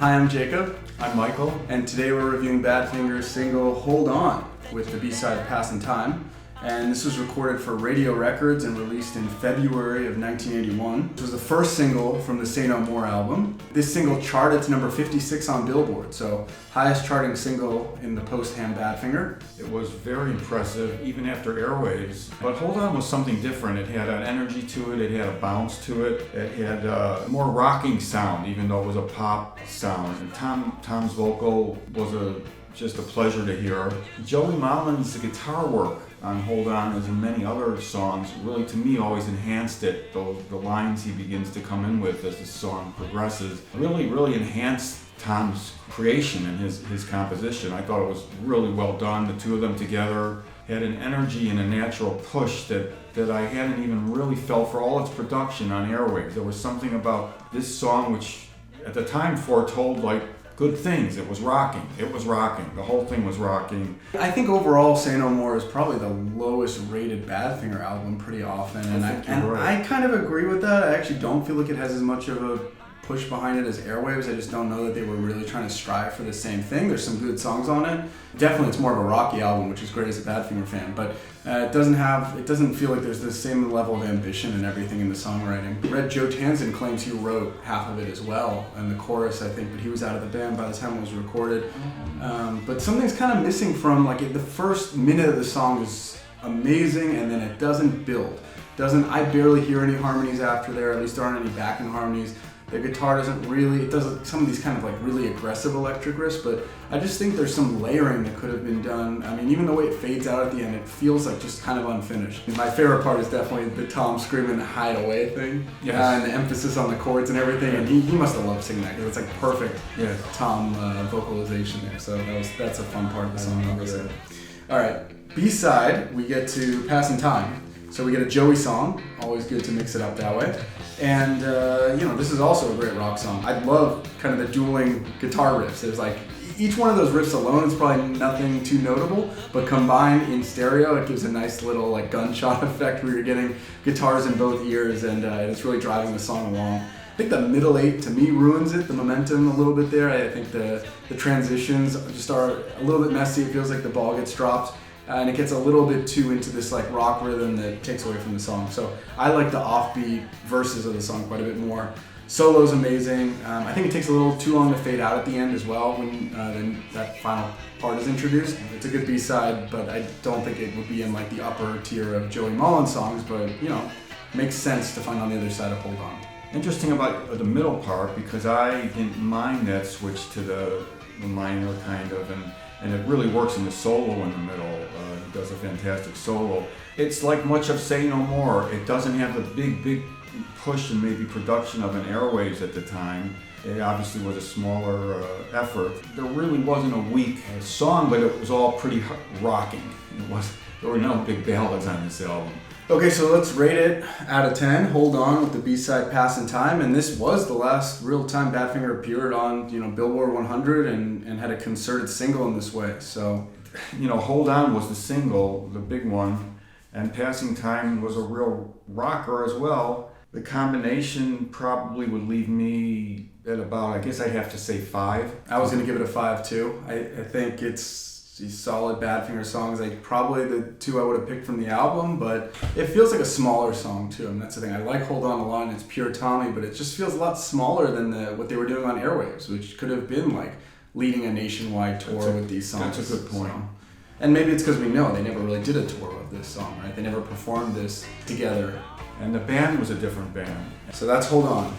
Hi, I'm Jacob. I'm Michael. And today we're reviewing Badfinger's single Hold On with the B-side Passin Time. And this was recorded for Radio Records and released in February of 1981. It was the first single from the Say No More album. This single charted to number 56 on Billboard, so highest charting single in the post-Ham Badfinger. It was very impressive, even after Airwaves. But Hold On was something different. It had an energy to it, it had a bounce to it, it had a more rocking sound, even though it was a pop sound. And Tom's vocal was just a pleasure to hear. Joey Molland's guitar work on Hold On, as in many other songs, really to me always enhanced it. The lines he begins to come in with as the song progresses really enhanced Tom's creation and his composition. I thought it was really well done. The two of them together had an energy and a natural push that I hadn't even really felt for all its production on Airwaves. There was something about this song which at the time foretold like good things. It was rocking. The whole thing was rocking. I think overall Say No More is probably the lowest rated Badfinger album pretty often. I kind of agree with that. I actually don't feel like it has as much of a push behind it as Airwaves. I just don't know that they were really trying to strive for the same thing. There's some good songs on it. Definitely it's more of a rocky album, which is great as a Badfinger fan, but it doesn't feel like there's the same level of ambition and everything in the songwriting. Red Joe Tanzen claims he wrote half of it as well, and the chorus I think, but he was out of the band by the time it was recorded. But something's kind of missing from, like, the first minute of the song is amazing, and then it doesn't build. I barely hear any harmonies after there, at least there aren't any backing harmonies. The guitar doesn't really, it does some of these kind of like really aggressive electric riffs, but I just think there's some layering that could have been done. I mean, even the way it fades out at the end, it feels like just kind of unfinished. My favorite part is definitely the Tom screaming the hide away thing. Yes. And the emphasis on the chords and everything, and he must have loved singing that because it's like perfect Tom vocalization there, so that's a fun part of the song, obviously. Alright, B-side, we get to Passin Time. So we get a Joey song, always good to mix it up that way. And, this is also a great rock song. I love kind of the dueling guitar riffs. There's like, each one of those riffs alone is probably nothing too notable, but combined in stereo, it gives a nice little like gunshot effect where you're getting guitars in both ears, and it's really driving the song along. I think the middle eight, to me, ruins it, the momentum a little bit there. I think the transitions just are a little bit messy. It feels like the ball gets dropped. And it gets a little bit too into this like rock rhythm that takes away from the song. So I like the offbeat verses of the song quite a bit more. Solo's amazing. I think it takes a little too long to fade out at the end as well when then that final part is introduced. It's a good B-side, but I don't think it would be in like the upper tier of Joey Molland songs, but makes sense to find on the other side of Hold On. Interesting about the middle part, because I didn't mind that switch to the minor kind of, and it really works in the solo in the middle. He does a fantastic solo. It's like much of Say No More. It doesn't have the big push and maybe production of an Airwaves at the time. It obviously was a smaller effort. There really wasn't a weak song, but it was all pretty rocking. There were no big ballads on this album. Okay, so let's rate it out of 10. Hold On with the B-side Passin Time, and this was the last real time Badfinger appeared on Billboard 100 and had a concerted single in this way. So, Hold On was the single, the big one, and Passin Time was a real rocker as well. The combination probably would leave me at about, I guess I'd have to say 5. I was going to give it a 5 too. I think it's these solid Badfinger songs, like probably the two I would have picked from the album, but it feels like a smaller song too, and that's the thing. I like Hold On a lot, and it's pure Tommy, but it just feels a lot smaller than what they were doing on Airwaves, which could have been like leading a nationwide tour with these songs. That's a good point. So, and maybe it's because we know they never really did a tour with this song, right? They never performed this together. And the band was a different band. So that's Hold On.